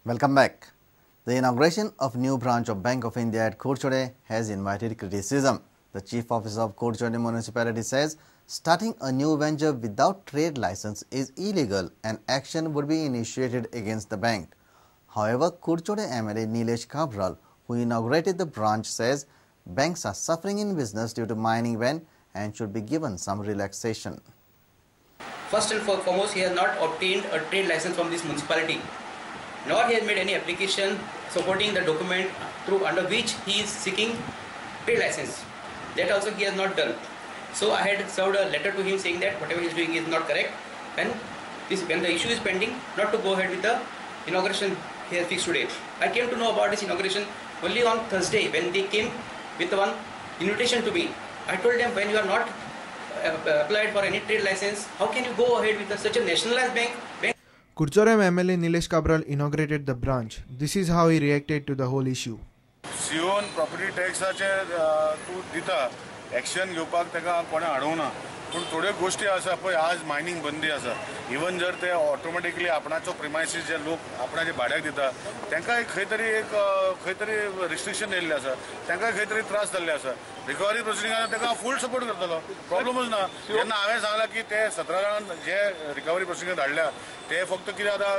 Welcome back. The inauguration of new branch of Bank of India at Kurchode has invited criticism. The Chief Officer of Kurchode Municipality says starting a new venture without trade license is illegal and action would be initiated against the bank. However, Kurchode MLA Nilesh Kabral, who inaugurated the branch, says banks are suffering in business due to mining ban and should be given some relaxation. First and foremost, he has not obtained a trade license from this municipality, nor he has made any application supporting the document under which he is seeking trade license. That also he has not done. So I had served a letter to him saying that whatever he is doing is not correct, and when the issue is pending, not to go ahead with the inauguration he has fixed today. I came to know about this inauguration only on Thursday when they came with one invitation to me. I told them, when you are not applied for any trade license, how can you go ahead with such a nationalized bank? Kurchode MLA Nilesh Kabral inaugurated the branch. This is how he reacted to the whole issue. सीओन property टॅक्साचे तूं दिता action घेवपाक ताका कोणें हाडूना पूण थोड्यो गोश्टी आसा पळय आज मायनिंग बंदी आसा इवन जर ते ऑटोमॅटिकली आपणाचो प्रिमायसीस जे लोक आपणाचे भाड्याक दिता तांकांय खंय तरी रिस्ट्रिक्शन येयल्लें आसा तांकांय खंय तरी त्रास जाल्ले आसा रिकवरी प्रोसिडिंगान ताका फूल सपोर्ट करतलो प्रॉब्लमूच ना जेन्ना हांवें सांगलां की ते 17 जाणां जे रिकवरी प्रोसिडिंग धाडल्या ते फक्त कितें आतां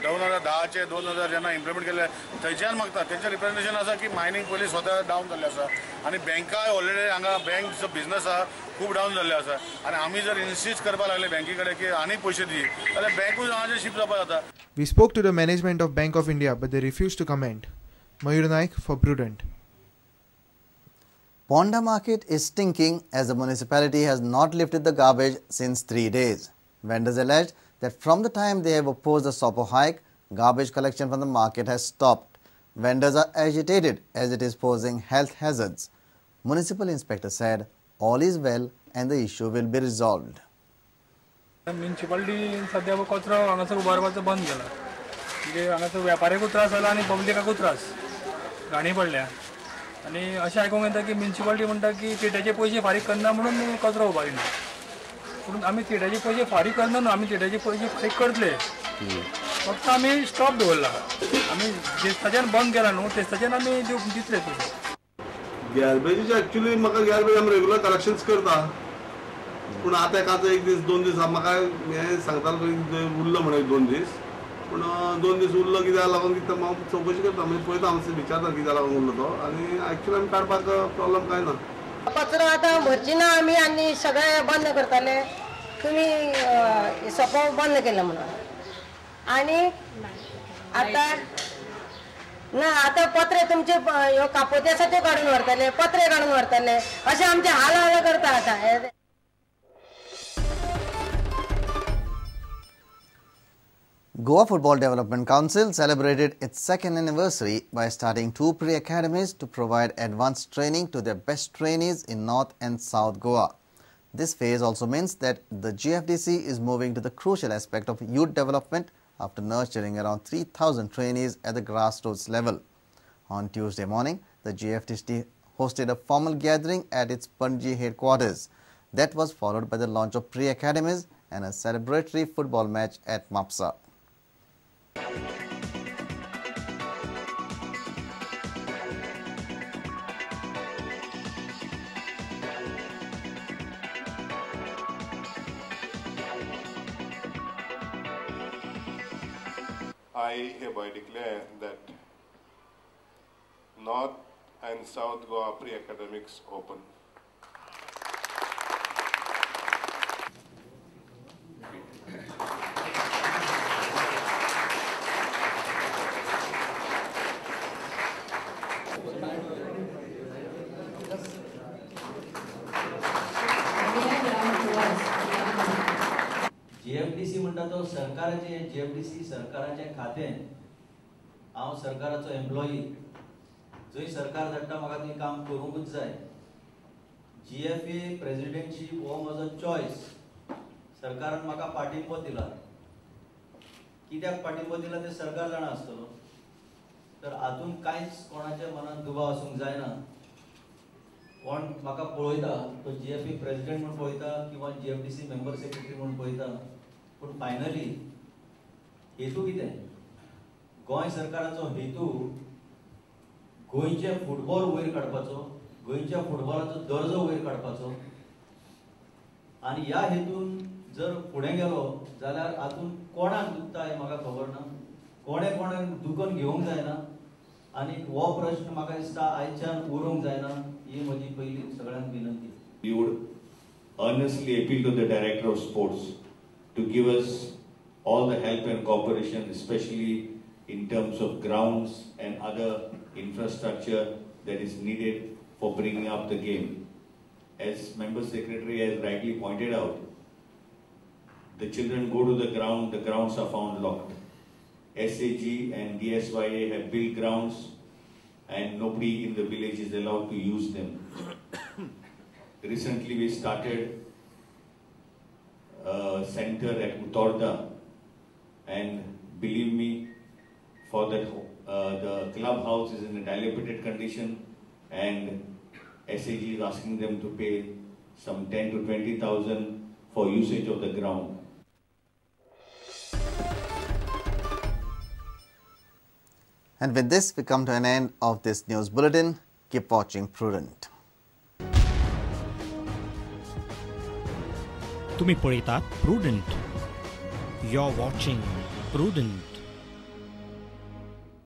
2010चे 2000 जेन्ना इम्प्लिमेंट केले थंयच्यान मागता तेंचें रिप्रेझेंटेशन आसा की मायनिंग पयलीं स्वता डावन जाल्ले आसा आनी बँकाय ऑलरेडी हांगा बँकचो बिझनस आहा खूब डावन जाल्ले आसा आनी आमी जर इन्सिस्ट करपाक लागले बँके कडेन की आनी पयशे दी जाल्यार बँकूच हांगाचेर शिफ्ट जावपाक जाता. We spoke to the management of Bank of India, but they refused to comment. Mayur Naik for Prudent. Ponda market is stinking as the municipality has not lifted the garbage since 3 days. Vendors alleged that from the time they have opposed the SOPO hike, garbage collection from the market has stopped. Vendors are agitated as it is posing health hazards. Municipal inspector said all is well and the issue will be resolved. Municipality सध्या कचरो हांगासर उबारपाचो बंद केला म्हणजे हांगासर वेपाऱ्याकूय त्रास जाला आनी पब्लिकाकूय त्रास घाणी पडल्या आनी अशें आयकूंक येता की म्युनिसिपालिटी म्हणटा की तिट्याचे पयशे फारीक करना म्हणून कचरो उबारिना पूण आमी तिट्याचे पयशे फारीक करना न्हू आमी तिट्याचे पयशे फारीक करतले फक्त आमी स्टॉप दवरला आमी जेस्ताच्यान बंद केला न्हू तेस्ताच्यान आमी दितले पयशे गॅर्बेजीचे एक्चुअली म्हाका गॅर्बेज आमी रेगुलर कलेक्शन्स करता पूण आतां एकाचो एक दीस 2 दीस म्हाका हें सांगतालो उरलो म्हणून 2 दीस पूण 2 दीस उरलो कित्याक लागून कितें हांव चवकशी करता म्हणजे पळयता हांव विचारता कित्याक लागून उरलो तो आनी एक्चुअली आमी काडपाक प्रॉब्लम कांय ना. कचरो आतां भरची ना आमी आनी सगळें बंद करताले तुमी सोपो बंद केलो म्हणून आनी आतां ना आतां पत्रे तुमचे ह्यो कापोती आसा त्यो काडून व्हरतले पत्रे काडून व्हरतले अशें आमचे हाल करता आतां. Goa Football Development Council celebrated its second anniversary by starting 2 pre-academies to provide advanced training to their best trainees in North and South Goa. This phase also means that the GFDC is moving to the crucial aspect of youth development after nurturing around 3,000 trainees at the grassroots level. On Tuesday morning, the GFDC hosted a formal gathering at its Panji headquarters. That was followed by the launch of pre-academies and a celebratory football match at Mapsa. I hereby declare that North and South Goa pre-academics open. GFDC म्हणटा तो सरकाराचे GFDC सरकाराचे खातें हांव सरकाराचो employee जंय सरकार धाडटा म्हाका थंय काम करूंकूच जाय. GFA प्रेसिडेंटशीप हो म्हजो चॉयस सरकारान म्हाका पाठिंबो दिला. कित्याक पाठिंबो दिला ते सरकार जाणा आसतलो तर हातून कांयच कोणाच्या मनात दुबाव आसूंक जायना. कोण म्हाका पळयता तो GFA प्रेसिडेंट म्हणून पळयता किंवा GFDC मेंबर सेक्रेटरी म्हणून पळयता पूण फायनली हेतू कितें गोंय सरकाराचो हेतू गोंयचे फुटबॉल वयर काडपाचो, गोंयच्या फुटबॉलाचो दर्जो वयर काडपाचो आनी ह्या हेतून जर फुडें गेलो जाल्यार हातून कोणाक दुखता हें म्हाका खबर ना, कोणें दुखोवन घेवंक जायना आनी हो प्रश्न म्हाका दिसता आयच्यान उरूंक जायना, ही म्हजी पयली सगळ्यांक विनंती. We would earnestly appeal to the Director of Sports to give us all the help and cooperation, especially in terms of grounds and other infrastructure that is needed for bringing up the game. As Member Secretary has rightly pointed out, the children go to the grounds are found locked. SAG and DSYA have built grounds and nobody in the village is allowed to use them. Recently we started a center at Utorda, and believe me, for that the clubhouse is in a dilapidated condition and SAG is asking them to pay some 10 to 20,000 for usage of the ground. And with this, we come to an end of this news bulletin. Keep watching Prudent. तुम्ही पळयतात Prudent. You're watching Prudent.